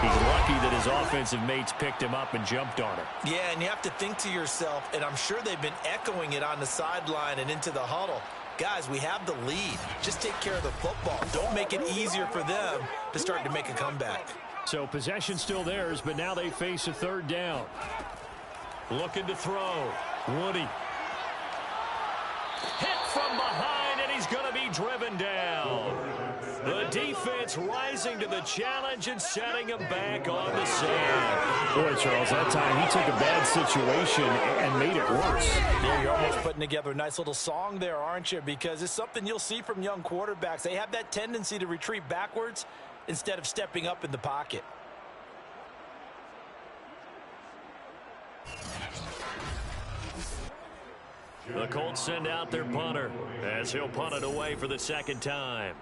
[SPEAKER 1] He's lucky that his offensive mates picked him up and jumped on him.
[SPEAKER 2] Yeah, and you have to think to yourself, and I'm sure they've been echoing it on the sideline and into the huddle. Guys, we have the lead. Just take care of the football. Don't make it easier for them to start to make a comeback.
[SPEAKER 4] So possession still theirs, but now they face a third down.
[SPEAKER 1] Looking to throw. Woody. Hit from behind, and he's going to be driven down. The defense rising to the challenge and setting him back on the side.
[SPEAKER 4] Boy, Charles, that time he took a bad situation and made it worse.
[SPEAKER 2] Yeah, you're almost putting together a nice little song there, aren't you? Because it's something you'll see from young quarterbacks. They have that tendency to retreat backwards instead of stepping up in the pocket.
[SPEAKER 1] The Colts send out their punter as he'll punt it away for the second time.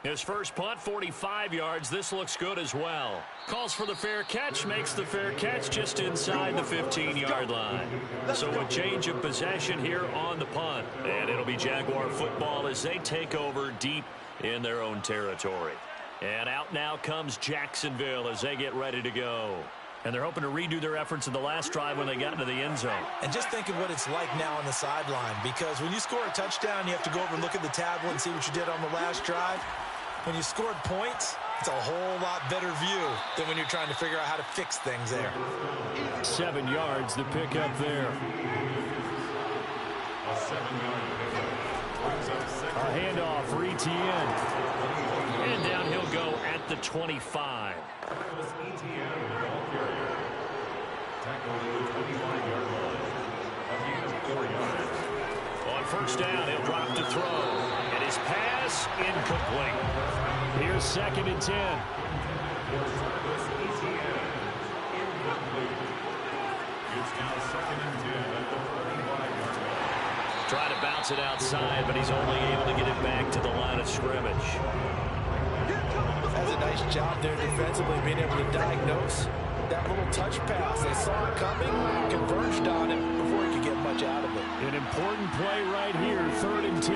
[SPEAKER 1] His first punt, 45 yards. This looks good as well. Calls for the fair catch, makes the fair catch just inside the 15-yard line. So a change of possession here on the punt. And it'll be Jaguar football as they take over deep in their own territory. And out now comes Jacksonville as they get ready to go. And they're hoping to redo their efforts in the last drive when they got into the end zone.
[SPEAKER 2] And just think of what it's like now on the sideline, because when you score a touchdown, you have to go over and look at the tablet and see what you did on the last drive. When you scored points, it's a whole lot better view than when you're trying to figure out how to fix things there.
[SPEAKER 4] 7 yards, the pickup there.
[SPEAKER 3] A 7-yard pickup brings up second.
[SPEAKER 4] A handoff for Etienne.
[SPEAKER 1] And down he'll go at the 25.
[SPEAKER 3] Etienne, ball carrier. Tackled at the 25-yard line. A gain of 4 yards.
[SPEAKER 1] On first down, he'll drop to throw. And his pass incomplete.
[SPEAKER 4] Here's 2nd and 10.
[SPEAKER 3] Travis Etienne, incomplete. It's now 2nd and 10 at the 35-yard line.
[SPEAKER 1] Trying to bounce it outside, but he's only able to get it back to the line of scrimmage.
[SPEAKER 2] Does a nice job there defensively, being able to diagnose that little touch pass. They saw it coming, converged on him before he could get much out of it.
[SPEAKER 4] An important play right here, 3rd and 10.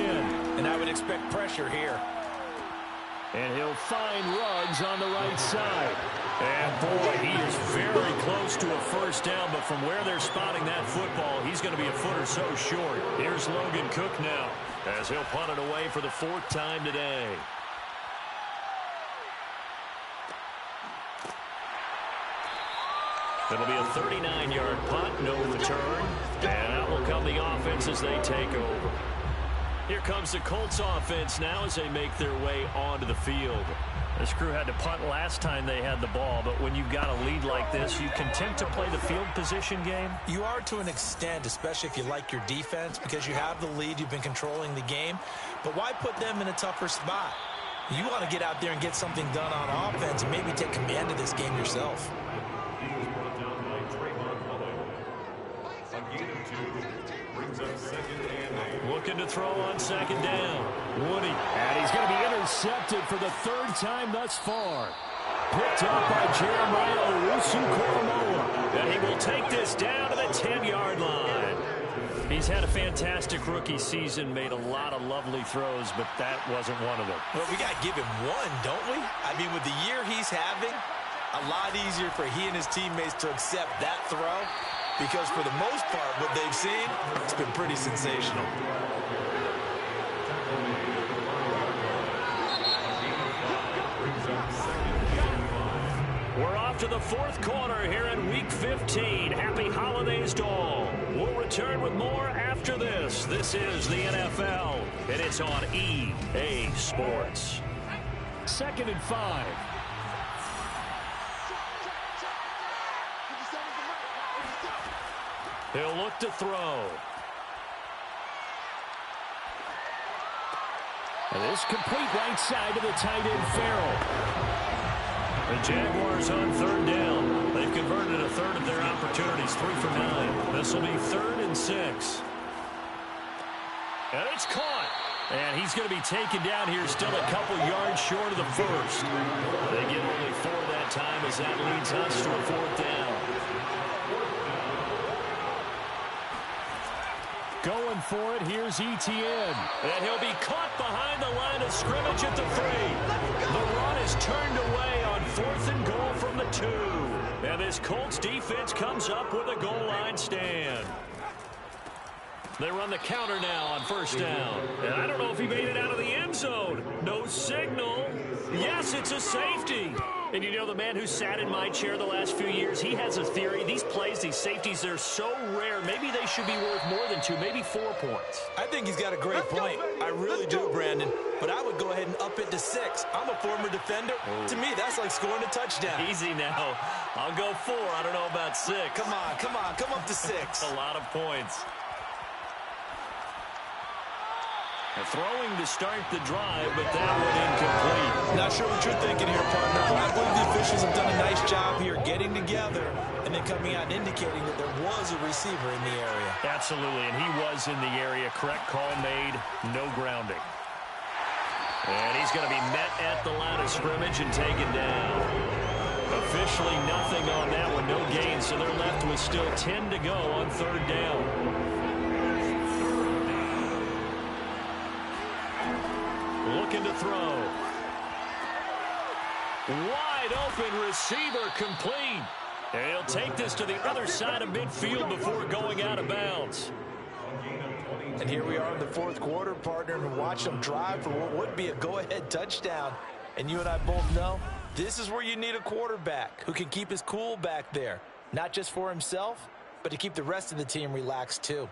[SPEAKER 2] And I would expect pressure here.
[SPEAKER 4] And he'll find Ruggs on the right side.
[SPEAKER 1] And boy, he is very close to a first down, but from where they're spotting that football, he's going to be a foot or so short. Here's Logan Cook now as he'll punt it away for the 4th time today. It'll be a 39-yard punt, no return. And out will come the offense as they take over. Here comes the Colts offense now as they make their way onto the field. This crew had to punt last time they had the ball, but when you've got a lead like this, you content to play the field position game?
[SPEAKER 2] You are to an extent, especially if you like your defense, because you have the lead, you've been controlling the game. But why put them in a tougher spot? You want to get out there and get something done on offense and maybe take command of this game yourself.
[SPEAKER 3] He was brought down by Trayvon Mullen. A gain of 2 brings up 2nd and 8.
[SPEAKER 4] Looking to throw on 2nd down. Woody. And he's going to be intercepted for the 3rd time thus far. Picked up by Jeremiah Owusu-Koramoah. And he will take this down to the 10-yard line. He's had a fantastic rookie season, made a lot of lovely throws, but that wasn't one of them.
[SPEAKER 2] Well, we got to give him one, don't we? I mean, with the year he's having, a lot easier for he and his teammates to accept that throw because for the most part, what they've seen, it's been pretty sensational.
[SPEAKER 4] We're off to the 4th quarter here in Week 15. Happy holidays to all. We'll return with more after this. This is the NFL, and it's on EA Sports. 2nd and 5. He'll look to throw. And this complete right side to the tight end, Farrell. The Jaguars on 3rd down. They've converted a 1/3 of their opportunities, 3 for 9. This will be 3rd and 6. And it's caught. And he's going to be taken down here, still a couple yards short of the 1st. They get only 4 that time as that leads us to a 4th down. Going for it, here's Etienne. And he'll be caught behind the line of scrimmage at the 3. The run is turned away on 4th and goal from the 2. And this Colts defense comes up with a goal line stand. They run the counter now on 1st down. And I don't know if he made it out of the end zone. No signal. Yes, it's a safety. And you know, the man who sat in my chair the last few years, he has a theory. These plays, these safeties, they're so rare. Maybe they should be worth more than 2, maybe 4 points.
[SPEAKER 2] I think he's got a great point. I really do, Brandon. But I would go ahead and up it to 6. I'm a former defender. Oh. To me, that's like scoring a touchdown.
[SPEAKER 4] Easy now. I'll go 4. I don't know about 6.
[SPEAKER 2] Come on. Come up to 6.
[SPEAKER 4] A lot of points. Throwing to start the drive, but that one incomplete.
[SPEAKER 2] Not sure what you're thinking here, partner, but I believe the officials have done a nice job here getting together and then coming out and indicating that there was a receiver in the area.
[SPEAKER 4] Absolutely, and he was in the area. Correct call made, no grounding. And he's going to be met at the line of scrimmage and taken down. Officially nothing on that one, no gain, so they're left with still 10 to go on 3rd down. Looking to throw. Wide open receiver complete. And he'll take this to the other side of midfield before going out of bounds.
[SPEAKER 2] And here we are in the 4th quarter, partner, and watch them drive for what would be a go-ahead touchdown. And you and I both know this is where you need a quarterback who can keep his cool back there. Not just for himself, but to keep the rest of the team relaxed too.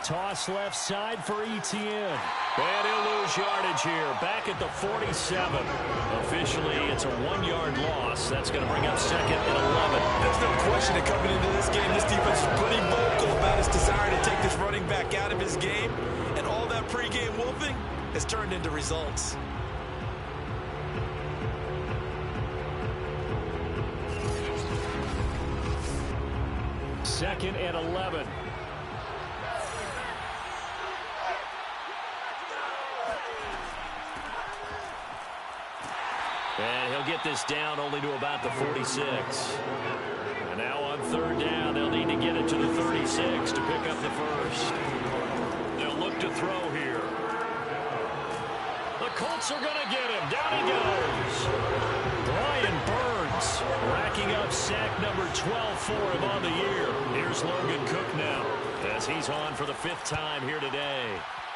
[SPEAKER 4] Toss left side for Etienne. And he'll lose yardage here. Back at the 47. Officially, it's a 1-yard loss. That's going to bring up 2nd and 11.
[SPEAKER 2] There's no question that coming into this game, this defense is pretty vocal about his desire to take this running back out of his game. And all that pregame whooping has turned into results.
[SPEAKER 4] Second and 11. And he'll get this down only to about the 46. And now on 3rd down, they'll need to get it to the 36 to pick up the 1st. They'll look to throw here. The Colts are going to get him. Down he goes. Brian Burns racking up sack number 12 for him on the year. Here's Logan Cook now as he's on for the 5th time here today.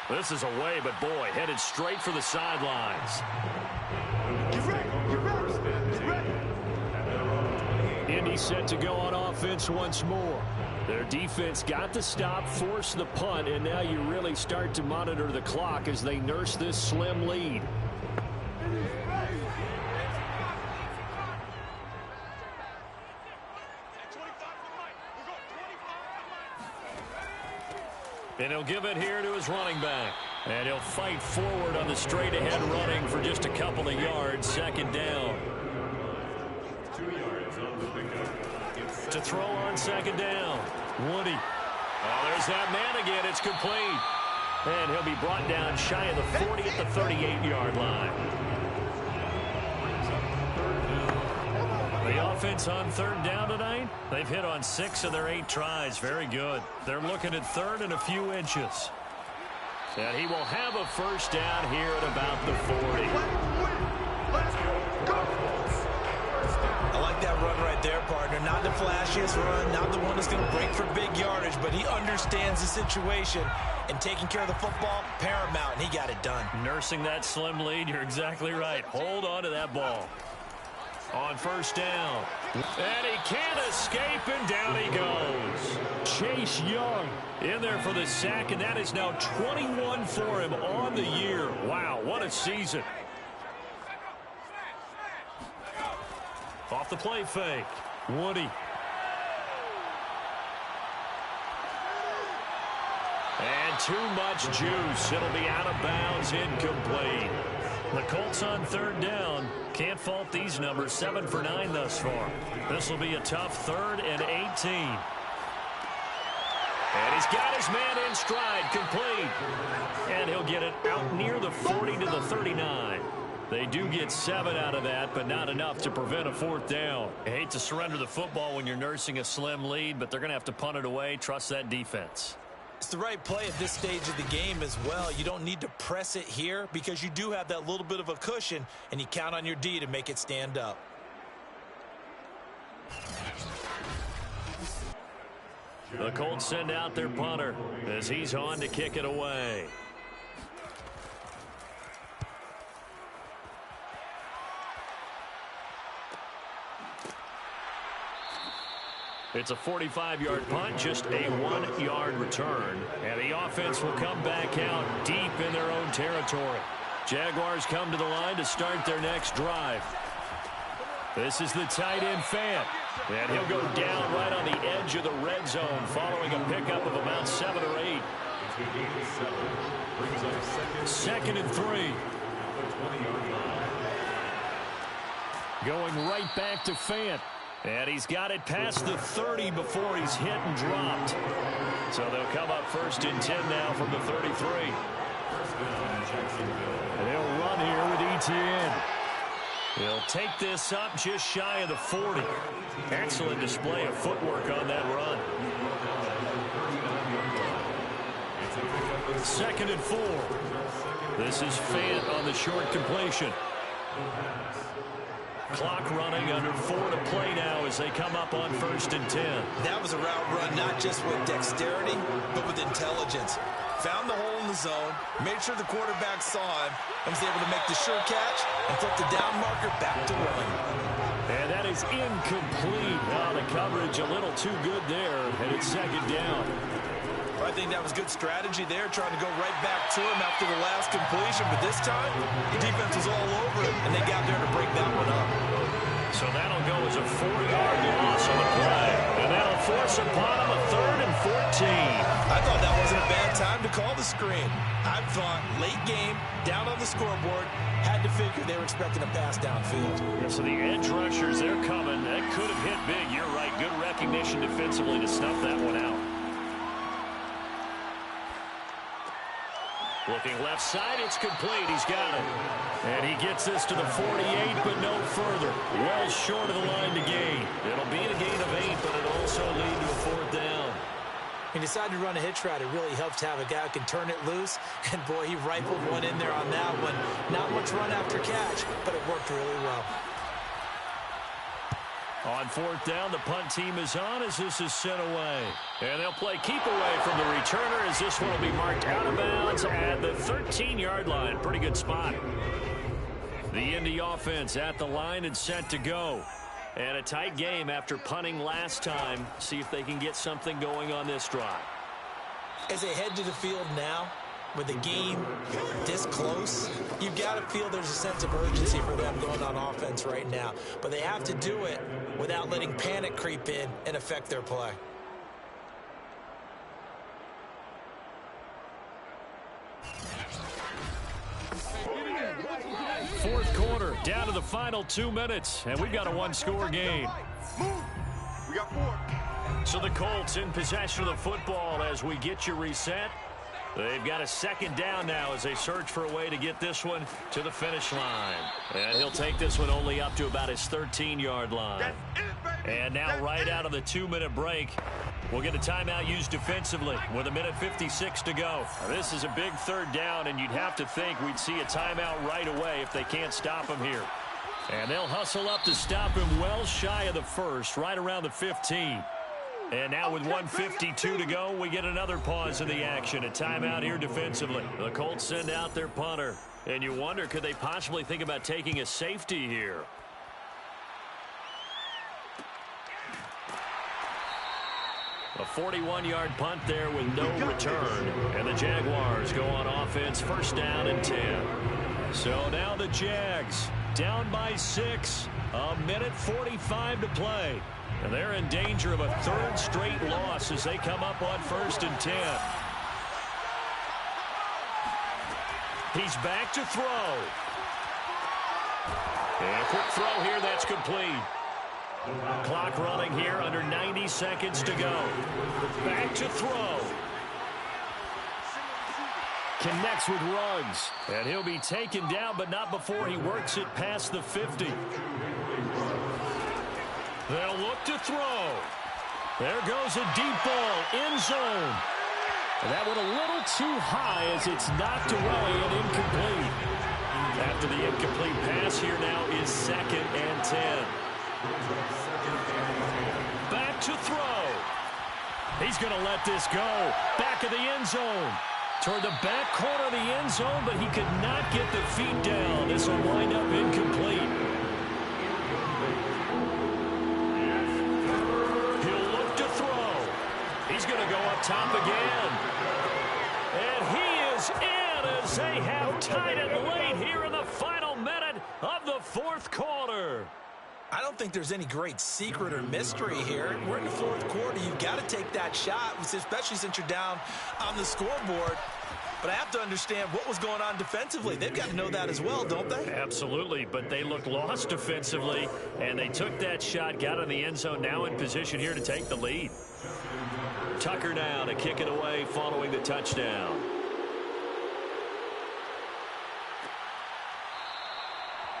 [SPEAKER 4] This is away, but boy, headed straight for the sidelines. Indy set to go on offense once more. Their defense got the stop, forced the punt, and now you really start to monitor the clock as they nurse this slim lead. And he'll give it here to his running back. And he'll fight forward on the straight-ahead running for just a couple of yards. Second down.
[SPEAKER 3] 2 yards on the pickup.
[SPEAKER 4] To throw on second down. Woody. Oh, there's that man again. It's complete. And he'll be brought down shy of the 40 at the 38-yard line. The offense on third down tonight, they've hit on 6 of their 8 tries. Very good. They're looking at third and a few inches. And he will have a first down here at about the 40.
[SPEAKER 2] I like that run right there, partner. Not the flashiest run, not the one that's going to break for big yardage, but he understands the situation, and taking care of the football, paramount, and he got it done.
[SPEAKER 4] Nursing that slim lead, you're exactly right. Hold on to that ball. On first down. And he can't escape, and down he goes. Chase Young in there for the sack, and that is now 21 for him on the year. Wow, what a season. Off the play fake. Woody. And too much juice. It'll be out of bounds, incomplete. The Colts on third down. Can't fault these numbers. 7 for 9 thus far. This will be a tough 3rd and 18. And he's got his man in stride, complete. And he'll get it out near the 40 to the 39. They do get 7 out of that, but not enough to prevent a 4th down. I hate to surrender the football when you're nursing a slim lead, but they're going to have to punt it away. Trust that defense.
[SPEAKER 2] It's the right play at this stage of the game as well. You don't need to press it here because you do have that little bit of a cushion, and you count on your D to make it stand up.
[SPEAKER 4] The Colts send out their punter as he's on to kick it away. It's a 45-yard punt, just a 1-yard return. And the offense will come back out deep in their own territory. Jaguars come to the line to start their next drive. This is the tight end Fant. And he'll go down right on the edge of the red zone following a pickup of about 7 or 8. 2nd and 3. Going right back to Fant. And he's got it past the 30 before he's hit and dropped. So they'll come up 1st and 10 now from the 33. And they'll run here with Etienne. He'll take this up just shy of the 40. Excellent display of footwork on that run. 2nd and 4. This is Fant on the short completion. Clock running under 4 to play now as they come up on 1st and 10.
[SPEAKER 2] That was a route run not just with dexterity, but with intelligence. Found the hole in the zone, made sure the quarterback saw him, and was able to make the sure catch and flip the down marker back to Willing.
[SPEAKER 4] And that is incomplete. Now the coverage a little too good there, and it's 2nd down.
[SPEAKER 2] I think that was good strategy there, trying to go right back to him after the last completion. But this time, the defense was all over it, and they got there to break that one up.
[SPEAKER 4] So that'll go as a 4-yard loss on the play. And that'll force upon him a 3rd and 14.
[SPEAKER 2] I thought that wasn't a bad time to call the screen. I thought late game, down on the scoreboard, had to figure they were expecting a pass downfield.
[SPEAKER 4] Yeah, so the edge rushers, they're coming. That could have hit big. You're right. Good recognition defensively to snuff that one out. Looking left side, it's complete. He's got it. And he gets this to the 48, but no further. Well short of the line to gain. It'll be a gain of 8, but it'll also lead to a 4th down.
[SPEAKER 2] He decided to run a hitch route. It really helps to have a guy who can turn it loose. And, boy, he rifled one in there on that one. Not much run after catch, but it worked really well.
[SPEAKER 4] On 4th down, the punt team is on as this is sent away. And they'll play keep away from the returner as this one will be marked out of bounds at the 13-yard line. Pretty good spot. The Indy offense at the line and set to go. And a tight game after punting last time. See if they can get something going on this drive.
[SPEAKER 2] As they head to the field now, with the game this close, you've got to feel there's a sense of urgency for them going on offense right now. But they have to do it without letting panic creep in and affect their play.
[SPEAKER 4] Down to the final 2 minutes, and we've got a one-score game.
[SPEAKER 6] We got 4.
[SPEAKER 1] So the Colts in possession of the football as we get you reset. They've got a second down now as they search for a way to get this one to the finish line. And he'll take this one only up to about his 13-yard line. And now right out of the 2-minute break, we'll get a timeout used defensively with 1:56 to go. This is a big third down, and you'd have to think we'd see a timeout right away if they can't stop him here. And they'll hustle up to stop him well shy of the first, right around the 15. And now with 1:52 to go, we get another pause in the action. A timeout here defensively. The Colts send out their punter. And you wonder, could they possibly think about taking a safety here? A 41-yard punt there with no return. And the Jaguars go on offense, first down and 10. So now the Jags down by 6. 1:45 to play. And they're in danger of a third straight loss as they come up on first and 10. He's back to throw. And a quick throw here, that's complete. Clock running here, under 90 seconds to go. Back to throw. Connects with Ruggs. And he'll be taken down, but not before he works it past the 50. They'll look to throw. There goes a deep ball, end zone. That one a little too high as it's knocked away and incomplete. After the incomplete pass, here now is 2nd and 10. Back to throw. He's going to let this go. Back of the end zone. Toward the back corner of the end zone, but he could not get the feet down. This will wind up incomplete. He's going to go up top again. And he is in as they have tied it late here in the final minute of the 4th quarter.
[SPEAKER 2] I don't think there's any great secret or mystery here. We're in the 4th quarter. You've got to take that shot, especially since you're down on the scoreboard. But I have to understand what was going on defensively. They've got to know that as well, don't they?
[SPEAKER 1] Absolutely, but they look lost defensively, and they took that shot, got in the end zone, now in position here to take the lead. Tucker now to kick it away following the touchdown.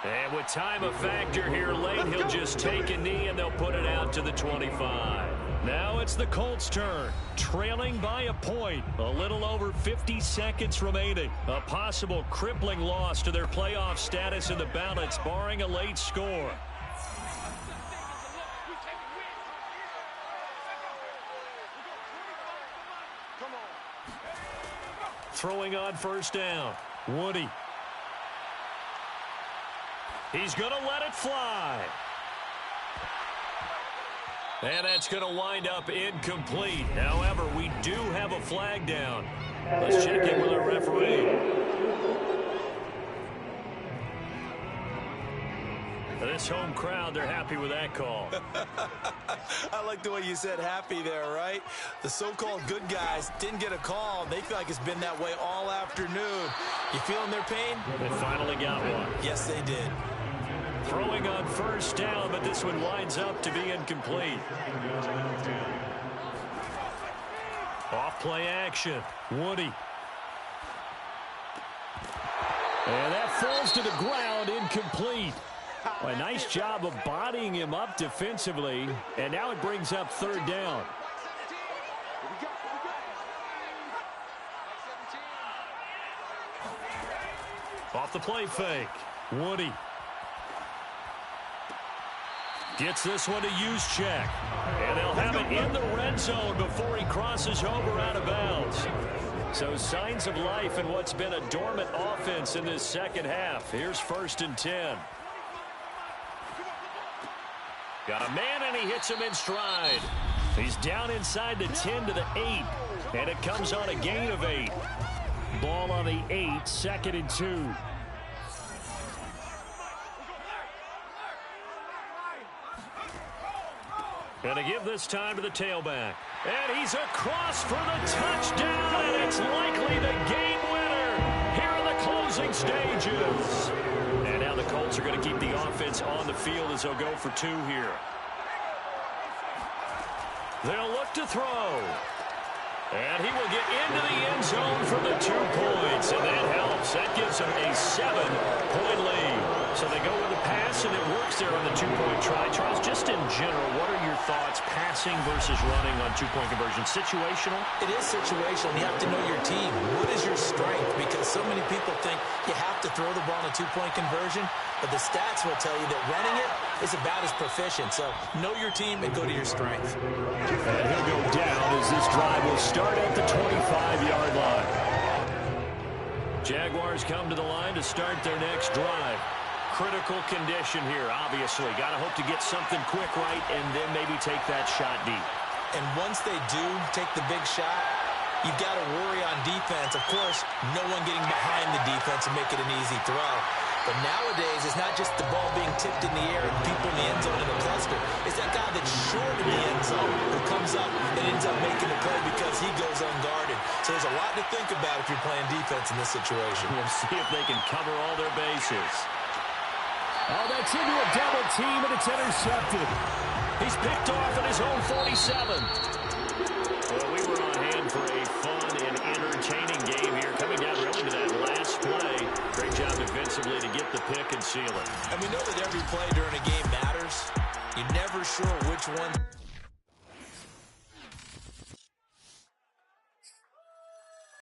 [SPEAKER 1] And with time a factor here late, he'll just take a knee and they'll put it out to the 25. Now it's the Colts' turn, trailing by a point. A little over 50 seconds remaining. A possible crippling loss to their playoff status in the balance, barring a late score. Throwing on first down, Woody. He's going to let it fly. And that's going to wind up incomplete. However, we do have a flag down. Let's check in with our referee. This home crowd, they're happy with that call.
[SPEAKER 2] I like the way you said happy there, right? The so-called good guys didn't get a call. They feel like it's been that way all afternoon. You feeling their pain?
[SPEAKER 1] They finally got one.
[SPEAKER 2] Yes, they did.
[SPEAKER 1] Throwing on first down, but this one winds up to be incomplete. Off-play action. Woody. And that falls to the ground, incomplete. A nice job of bodying him up defensively, and now it brings up third down. Off the play fake, Woody. Gets this one to Juszczyk. And they'll have it in the red zone before he crosses over out of bounds. So signs of life in what's been a dormant offense in this second half. Here's 1st and 10. Got a man, and he hits him in stride. He's down inside the 10 to the 8. And it comes on a gain of 8. Ball on the 8, 2nd and 2. And to give this time to the tailback. And he's across for the touchdown, and it's likely the game winner here in the closing stages. And now the Colts Colts are going to keep the offense on the field as they'll go for 2 here. They'll look to throw. And he will get into the end zone for the 2 points. And that helps. That gives them a 7-point lead. So they go with the pass, and it works there on the 2-point try. Charles, just in general, what are your thoughts passing versus running on 2-point conversion? Situational?
[SPEAKER 2] It is situational. You have to know your team. What is your strength? Because so many people think you have to throw the ball in a 2-point conversion, but the stats will tell you that running it is about as proficient. So know your team and go to your strength.
[SPEAKER 4] And he'll go down as this drive will start at the 25-yard line.
[SPEAKER 1] Jaguars come to the line to start their next drive. Critical condition here, obviously. Got to hope to get something quick right and then maybe take that shot deep.
[SPEAKER 2] And once they do take the big shot, you've got to worry on defense. Of course, no one getting behind the defense and make it an easy throw. But nowadays, it's not just the ball being tipped in the air and people in the end zone in a cluster. It's that guy that's short in the end zone who comes up and ends up making the play because he goes unguarded. So there's a lot to think about if you're playing defense in this situation.
[SPEAKER 1] We'll see if they can cover all their bases.
[SPEAKER 4] Oh, that's into a double team, and it's intercepted.
[SPEAKER 1] He's picked off at his own 47. Well, we were on hand for a fun and entertaining game here. Coming down really to that last play. Great job defensively to get the pick and seal it.
[SPEAKER 2] And we know that every play during a game matters. You're never sure which one